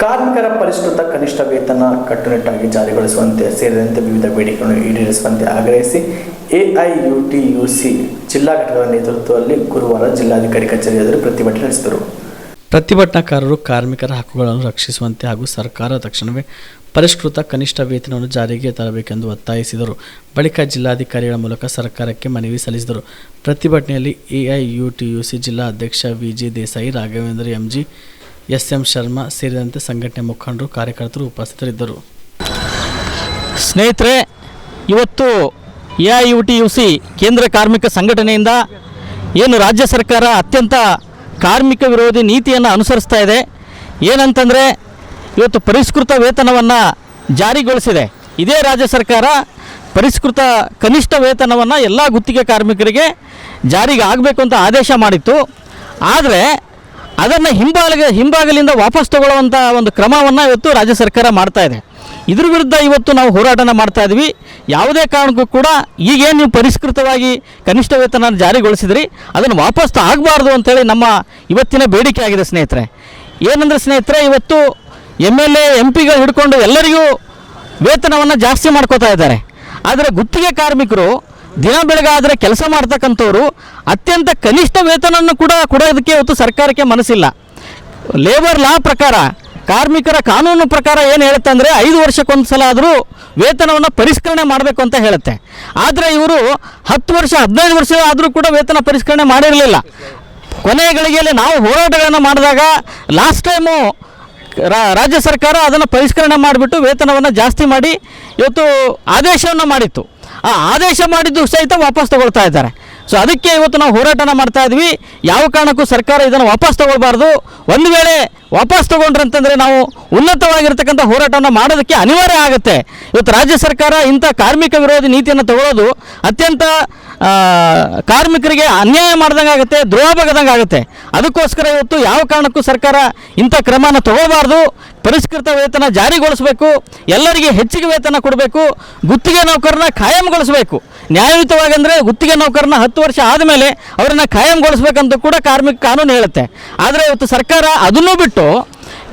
ಕಾರ್ಮಿಕರ ಪರಿಷ್ಕೃತ ಕನಿಷ್ಠ ವೇತನ ಕಟ್ಟುನಿಟ್ಟಾಗಿ ಜಾರಿಗೊಳಿಸುವಂತೆ ಸೇರಿದಂತೆ ವಿವಿಧ ಬೇಡಿಕೆಗಳನ್ನು ಈಡೇರಿಸುವಂತೆ ಆಗ್ರಹಿಸಿ ಎಐಯುಟಿಯುಸಿ ಜಿಲ್ಲಾ ಘಟಕದ ನೇತೃತ್ವದಲ್ಲಿ ಗುರುವಾರ ಜಿಲ್ಲಾಧಿಕಾರಿ ಕಚೇರಿ ಎದುರು ಪ್ರತಿಭಟನೆ ನಡೆಸಿದರು. ಪ್ರತಿಭಟನಾಕಾರರು ಕಾರ್ಮಿಕರ ಹಕ್ಕುಗಳನ್ನು ರಕ್ಷಿಸುವಂತೆ ಹಾಗೂ ಸರ್ಕಾರ ತಕ್ಷಣವೇ ಪರಿಷ್ಕೃತ ಕನಿಷ್ಠ ವೇತನವನ್ನು ಜಾರಿಗೆ ತರಬೇಕೆಂದು ಒತ್ತಾಯಿಸಿದರು. ಬಳಿಕ ಜಿಲ್ಲಾಧಿಕಾರಿಗಳ ಮೂಲಕ ಸರ್ಕಾರಕ್ಕೆ ಮನವಿ ಸಲ್ಲಿಸಿದರು. ಪ್ರತಿಭಟನೆಯಲ್ಲಿ ಎಐಯುಟಿಯುಸಿ ಜಿಲ್ಲಾ ಅಧ್ಯಕ್ಷ ವಿಜಿ ದೇಸಾಯಿ, ರಾಘವೇಂದ್ರ ಎಂಜಿ, ಎಸ್ಎಂ ಶರ್ಮಾ ಸೇರಿದಂತೆ ಸಂಘಟನೆ ಮುಖಂಡರು, ಕಾರ್ಯಕರ್ತರು ಉಪಸ್ಥಿತರಿದ್ದರು. ಸ್ನೇಹಿತರೆ, ಇವತ್ತು ಎಐಯುಟಿಯುಸಿ ಕೇಂದ್ರ ಕಾರ್ಮಿಕ ಸಂಘಟನೆಯಿಂದ ಏನು ರಾಜ್ಯ ಸರ್ಕಾರ ಅತ್ಯಂತ ಕಾರ್ಮಿಕ ವಿರೋಧಿ ನೀತಿಯನ್ನು ಅನುಸರಿಸ್ತಾ ಇದೆ. ಏನಂತಂದರೆ ಇವತ್ತು ಪರಿಷ್ಕೃತ ವೇತನವನ್ನು ಜಾರಿಗೊಳಿಸಿದೆ. ಇದೇ ರಾಜ್ಯ ಸರ್ಕಾರ ಪರಿಷ್ಕೃತ ಕನಿಷ್ಠ ವೇತನವನ್ನು ಎಲ್ಲ ಗುತ್ತಿಗೆ ಕಾರ್ಮಿಕರಿಗೆ ಜಾರಿಗೆ ಆಗಬೇಕು ಅಂತ ಆದೇಶ ಮಾಡಿತ್ತು. ಆದರೆ ಅದನ್ನು ಹಿಂಬಾಗಲಿಂದ ವಾಪಸ್ ತಗೊಳ್ಳುವಂಥ ಒಂದು ಕ್ರಮವನ್ನು ಇವತ್ತು ರಾಜ್ಯ ಸರ್ಕಾರ ಮಾಡ್ತಾ ಇದೆ. ಇದ್ರ ವಿರುದ್ಧ ಇವತ್ತು ನಾವು ಹೋರಾಟನ ಮಾಡ್ತಾ ಇದ್ವಿ. ಯಾವುದೇ ಕಾರಣಕ್ಕೂ ಕೂಡ ಈಗೇನು ನೀವು ಪರಿಷ್ಕೃತವಾಗಿ ಕನಿಷ್ಠ ವೇತನ ಜಾರಿಗೊಳಿಸಿದ್ರಿ ಅದನ್ನು ವಾಪಸ್ ಆಗಬಾರ್ದು ಅಂತೇಳಿ ನಮ್ಮ ಇವತ್ತಿನ ಬೇಡಿಕೆ ಆಗಿದೆ. ಸ್ನೇಹಿತರೆ, ಏನಂದರೆ ಸ್ನೇಹಿತರೆ, ಇವತ್ತು MLA MP ಗಳು ಹಿಡ್ಕೊಂಡು ಎಲ್ಲರಿಗೂ ವೇತನವನ್ನು ಜಾಸ್ತಿ ಮಾಡ್ಕೋತಾ ಇದ್ದಾರೆ. ಆದರೆ ಗುತ್ತಿಗೆ ಕಾರ್ಮಿಕರು ದಿನ ಬೆಳಗಾದರೆ ಕೆಲಸ ಮಾಡ್ತಕ್ಕಂಥವ್ರು ಅತ್ಯಂತ ಕನಿಷ್ಠ ವೇತನವನ್ನು ಕೂಡ ಕೊಡೋದಕ್ಕೆ ಇವತ್ತು ಸರ್ಕಾರಕ್ಕೆ ಮನಸ್ಸಿಲ್ಲ. ಲೇಬರ್ ಲಾ ಪ್ರಕಾರ, ಕಾರ್ಮಿಕರ ಕಾನೂನು ಪ್ರಕಾರ ಏನು ಹೇಳುತ್ತೆ ಅಂದರೆ 5 ವರ್ಷಕ್ಕೊಂದು ಸಲ ಆದರೂ ವೇತನವನ್ನು ಪರಿಷ್ಕರಣೆ ಮಾಡಬೇಕು ಅಂತ ಹೇಳುತ್ತೆ. ಆದರೆ ಇವರು 10 ವರ್ಷ 15 ವರ್ಷ ಆದರೂ ಕೂಡ ವೇತನ ಪರಿಷ್ಕರಣೆ ಮಾಡಿರಲಿಲ್ಲ. ಕೊನೆಯ ಗಳಿಗೆಯಲ್ಲಿ ನಾವು ಹೋರಾಟಗಳನ್ನು ಮಾಡಿದಾಗ ಲಾಸ್ಟ್ ಟೈಮು ರಾಜ್ಯ ಸರ್ಕಾರ ಅದನ್ನು ಪರಿಷ್ಕರಣೆ ಮಾಡಿಬಿಟ್ಟು ವೇತನವನ್ನು ಜಾಸ್ತಿ ಮಾಡಿ ಇವತ್ತು ಆದೇಶವನ್ನು ಮಾಡಿತ್ತು. ಆ ಆದೇಶ ಮಾಡಿದ್ದು ಸಹಿತ ವಾಪಸ್ ತಗೊಳ್ತಾ ಇದ್ದಾರೆ. ಸೊ ಅದಕ್ಕೆ ಇವತ್ತು ನಾವು ಹೋರಾಟನ ಮಾಡ್ತಾ ಇದ್ವಿ. ಯಾವ ಕಾರಣಕ್ಕೂ ಸರ್ಕಾರ ಇದನ್ನು ವಾಪಸ್ ತಗೊಳ್ಬಾರ್ದು. ಒಂದು ವೇಳೆ ವಾಪಸ್ ತಗೊಂಡ್ರಂತಂದರೆ ನಾವು ಉನ್ನತವಾಗಿರ್ತಕ್ಕಂಥ ಹೋರಾಟವನ್ನು ಮಾಡೋದಕ್ಕೆ ಅನಿವಾರ್ಯ ಆಗುತ್ತೆ. ಇವತ್ತು ರಾಜ್ಯ ಸರ್ಕಾರ ಇಂಥ ಕಾರ್ಮಿಕ ವಿರೋಧಿ ನೀತಿಯನ್ನು ತಗೊಳ್ಳೋದು ಅತ್ಯಂತ ಕಾರ್ಮಿಕರಿಗೆ ಅನ್ಯಾಯ ಮಾಡ್ದಂಗೆ ಆಗುತ್ತೆ, ದ್ರೋಹ ಬಗೆದಂಗೆ ಆಗುತ್ತೆ. ಅದಕ್ಕೋಸ್ಕರ ಇವತ್ತು ಯಾವ ಕಾರಣಕ್ಕೂ ಸರ್ಕಾರ ಇಂಥ ಕ್ರಮನ ತಗೊಳ್ಬಾರ್ದು. ಪರಿಷ್ಕೃತ ವೇತನ ಜಾರಿಗೊಳಿಸಬೇಕು, ಎಲ್ಲರಿಗೆ ಹೆಚ್ಚಿಗೆ ವೇತನ ಕೊಡಬೇಕು, ಗುತ್ತಿಗೆ ನೌಕರನ್ನ ಖಾಯಂಗೊಳಿಸಬೇಕು. ನ್ಯಾಯಯುತವಾಗಿ ಅಂದರೆ ಗುತ್ತಿಗೆ ನೌಕರನ್ನ 10 ವರ್ಷ ಆದಮೇಲೆ ಅವರನ್ನು ಖಾಯಂಗೊಳಿಸ್ಬೇಕಂತ ಕೂಡ ಕಾರ್ಮಿಕ ಕಾನೂನು ಹೇಳುತ್ತೆ. ಆದರೆ ಇವತ್ತು ಸರ್ಕಾರ ಅದನ್ನೂ ಬಿಟ್ಟು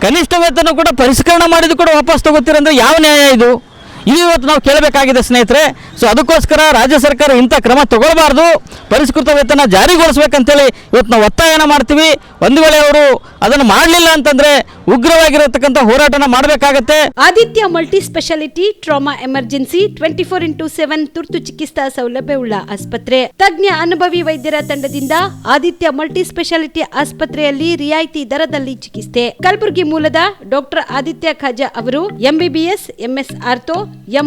ಕನಿಷ್ಠ ವೇತನ ಕೂಡ ಪರಿಷ್ಕರಣೆ ಮಾಡಿದ್ದು ಕೂಡ ವಾಪಸ್ ತಗೋತೀರಂದರೆ ಯಾವ ನ್ಯಾಯ ಇದು? ಇವತ್ತು ನಾವು ಕೇಳಬೇಕಾಗಿದೆ ಸ್ನೇಹಿತರೆ. ಸೊ ಅದಕ್ಕೋಸ್ಕರ ರಾಜ್ಯ ಸರ್ಕಾರ ಇಂಥ ಕ್ರಮ ತಗೊಳ್ಬಾರ್ದು, ಪರಿಷ್ಕೃತ ವೇತನ ಜಾರಿಗೊಳಿಸ್ಬೇಕಂತೇಳಿ ಇವತ್ತು ನಾವು ಒತ್ತಾಯನ ಮಾಡ್ತೀವಿ. ಒಂದು ವೇಳೆ ಅವರು ಅದನ್ನು ಮಾಡಲಿಲ್ಲ ಅಂತಂದರೆ ಉಗ್ರವಾಗಿರತಕ್ಕಂಥ ಹೋರಾಟನ ಮಾಡಬೇಕಾಗತ್ತೆ. Aditya multi speciality trauma emergency 24x7 ತುರ್ತು ಚಿಕಿತ್ಸಾ ಸೌಲಭ್ಯವುಳ್ಳ ಆಸ್ಪತ್ರೆ. ತಜ್ಞ ಅನುಭವಿ ವೈದ್ಯರ ತಂಡದಿಂದ ಆದಿತ್ಯ ಮಲ್ಟಿ ಸ್ಪೆಷಾಲಿಟಿ ಆಸ್ಪತ್ರೆಯಲ್ಲಿ ರಿಯಾಯಿತಿ ದರದಲ್ಲಿ ಚಿಕಿತ್ಸೆ. ಕಲಬುರಗಿ ಮೂಲದ ಡಾಕ್ಟರ್ ಆದಿತ್ಯ ಖಾಜಾ ಅವರು MBBS, MS ortho,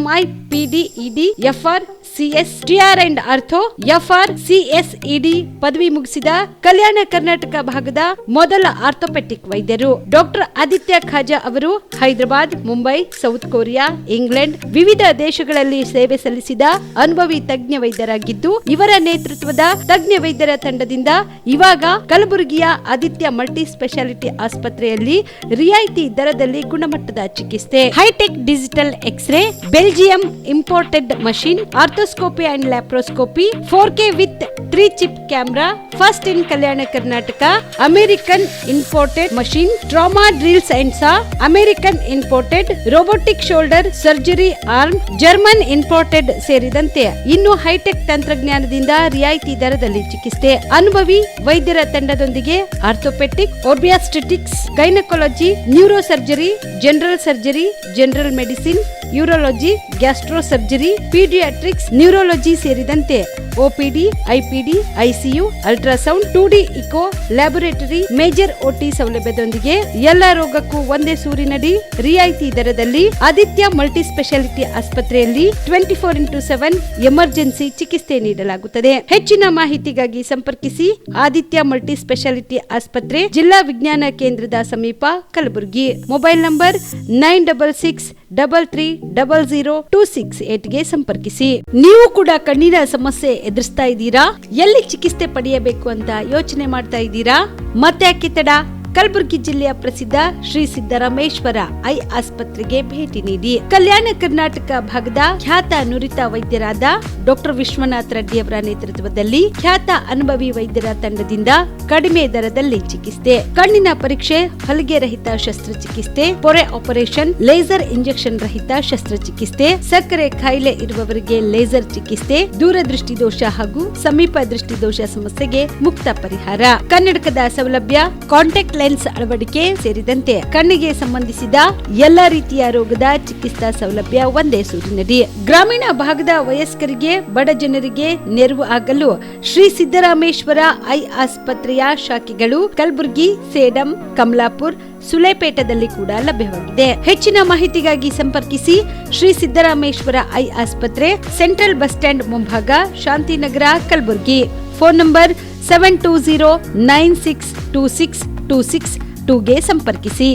MI, PD, ED, FR, CS, TR and ortho, FR, CS, ED ಪದವಿ ಮುಗಿಸಿದ ಕಲ್ಯಾಣ ಕರ್ನಾಟಕ ಭಾಗದ ಮೊದಲ ಆರ್ಥೋಪೆಟಿಕ್ ವೈದ್ಯರು. ಡಾಕ್ಟರ್ ಆದಿತ್ಯ ಖಾಜಾ ಅವರು Hyderabad, Mumbai, south Korea, England ವಿವಿಧ ದೇಶಗಳಲ್ಲಿ ಸೇವೆ ಸಲ್ಲಿಸಿದ ಅನುಭವಿ ತಜ್ಞ ವೈದ್ಯರಾಗಿದ್ದು, ಇವರ ನೇತೃತ್ವದ ತಜ್ಞ ವೈದ್ಯರ ತಂಡದಿಂದ ಇವಾಗ ಕಲಬುರಗಿಯ ಆದಿತ್ಯ ಮಲ್ಟಿ ಸ್ಪೆಷಾಲಿಟಿ ಆಸ್ಪತ್ರೆಯಲ್ಲಿ ರಿಯಾಯಿತಿ ದರದಲ್ಲಿ ಗುಣಮಟ್ಟದ ಚಿಕಿತ್ಸೆ. Hi tech digital x ray, Belgium imported machine, arthroscopy and laparoscopy, 4K with 3 chip camera, first in Kalyana Karnataka, American imported machine, trauma drills and saw, American imported robotic shoulder surgery arm, German imported ಸೇರಿದಂತೆ ಇನ್ನು high tech ತಂತ್ರಜ್ಞಾನದಿಂದ ರಿಯಾಯಿತಿ ದರದಲ್ಲಿ ಚಿಕಿತ್ಸೆ. ಅನುಭವಿ ವೈದ್ಯರ ತಂಡದೊಂದಿಗೆ orthopaedic, obstetrics, gynaecology, neuro surgery, general surgery, general medicine, urology, gastro surgery, paediatrics, neurology ಸೇರಿದಂತೆ OPD, IPD, ICU, ultrasound, 2D echo, laboratory, major OT ಸೌಲಭ್ಯದೊಂದಿಗೆ ಎಲ್ಲ ರೋಗಕ್ಕೂ ಒಂದೇ ಸೂರಿನಡಿ ರಿಯಾಯಿತಿ ದರದಲ್ಲಿ ಆದಿತ್ಯ ಮಲ್ಟಿ ಸ್ಪೆಷಾಲಿಟಿ ಆಸ್ಪತ್ರೆಯಲ್ಲಿ 24x7 ಎಮರ್ಜೆನ್ಸಿ ಚಿಕಿತ್ಸೆ ನೀಡಲಾಗುತ್ತದೆ. ಹೆಚ್ಚಿನ ಮಾಹಿತಿಗಾಗಿ ಸಂಪರ್ಕಿಸಿ ಆದಿತ್ಯ ಮಲ್ಟಿ ಸ್ಪೆಷಾಲಿಟಿ ಆಸ್ಪತ್ರೆ, ಜಿಲ್ಲಾ ವಿಜ್ಞಾನ ಕೇಂದ್ರದ ಸಮೀಪ, ಕಲಬುರಗಿ. ಮೊಬೈಲ್ ನಂಬರ್ 9663300268 ಗೆ ಸಂಪರ್ಕಿಸಿ. ನೀವು ಕೂಡ ಕಣ್ಣಿನ ಸಮಸ್ಯೆ ಎದುರಿಸ್ತಾ ಇದ್ದೀರಾ? ಎಲ್ಲಿ ಚಿಕಿತ್ಸೆ ಪಡೆಯಬೇಕು ಅಂತ ಯೋಚನೆ ಮಾಡ್ತಾ ಇದ್ದೀರಾ? ಮತ್ತೆ ಯಾಕೆ ತಡ? ಕಲಬುರಗಿ ಜಿಲ್ಲೆಯ ಪ್ರಸಿದ್ಧ ಶ್ರೀ ಸಿದ್ದರಾಮೇಶ್ವರ ಐ ಆಸ್ಪತ್ರೆಗೆ ಭೇಟಿ ನೀಡಿ ಕಲ್ಯಾಣ ಕರ್ನಾಟಕ ಭಾಗದ ಖ್ಯಾತ ನುರಿತ ವೈದ್ಯರಾದ ಡಾಕ್ಟರ್ ವಿಶ್ವನಾಥ್ ರೆಡ್ಡಿ ಅವರ ನೇತೃತ್ವದಲ್ಲಿ ಖ್ಯಾತ ಅನುಭವಿ ವೈದ್ಯರ ತಂಡದಿಂದ ಕಡಿಮೆ ದರದಲ್ಲಿ ಚಿಕಿತ್ಸೆ, ಕಣ್ಣಿನ ಪರೀಕ್ಷೆ, ಹೊಲಿಗೆ ರಹಿತ ಶಸ್ತ್ರಚಿಕಿತ್ಸೆ, ಪೊರೆ ಆಪರೇಷನ್, ಲೇಸರ್ ಇಂಜೆಕ್ಷನ್ ರಹಿತ ಶಸ್ತ್ರಚಿಕಿತ್ಸೆ, ಸಕ್ಕರೆ ಕಾಯಿಲೆ ಇರುವವರಿಗೆ ಲೇಸರ್ ಚಿಕಿತ್ಸೆ, ದೂರದೃಷ್ಟಿ ದೋಷ ಹಾಗೂ ಸಮೀಪ ದೃಷ್ಟಿ ದೋಷ ಸಮಸ್ಯೆಗೆ ಮುಕ್ತ ಪರಿಹಾರ, ಕನ್ನಡಕದ ಸೌಲಭ್ಯ, ಕಾಂಟ್ಯಾಕ್ಟ್ ಲೆನ್ಸ್ ಅಳವಡಿಕೆ ಸೇರಿದಂತೆ ಕಣ್ಣಿಗೆ ಸಂಬಂಧಿಸಿದ ಎಲ್ಲ ರೀತಿಯ ರೋಗದ ಚಿಕಿತ್ಸಾ ಸೌಲಭ್ಯ ಒಂದೇ ಸೂರಿನಡಿ. ಗ್ರಾಮೀಣ ಭಾಗದ ವಯಸ್ಕರಿಗೆ, ಬಡ ಜನರಿಗೆ ನೆರವು ಆಗಲು ಶ್ರೀ ಸಿದ್ದರಾಮೇಶ್ವರ ಐ ಆಸ್ಪತ್ರೆಯ ಶಾಖೆಗಳು ಕಲಬುರಗಿ, ಸೇಡಂ, ಕಮಲಾಪುರ್, ಸುಲೇಪೇಟದಲ್ಲಿ ಕೂಡ ಲಭ್ಯವಾಗಿದೆ. ಹೆಚ್ಚಿನ ಮಾಹಿತಿಗಾಗಿ ಸಂಪರ್ಕಿಸಿ ಶ್ರೀ ಸಿದ್ದರಾಮೇಶ್ವರ ಐ ಆಸ್ಪತ್ರೆ, ಸೆಂಟ್ರಲ್ ಬಸ್ ಸ್ಟ್ಯಾಂಡ್ ಮುಂಭಾಗ, ಶಾಂತಿನಗರ, ಕಲಬುರಗಿ. ಫೋನ್ ನಂಬರ್ 7209626262ಗೆ ಸಂಪರ್ಕಿಸಿ.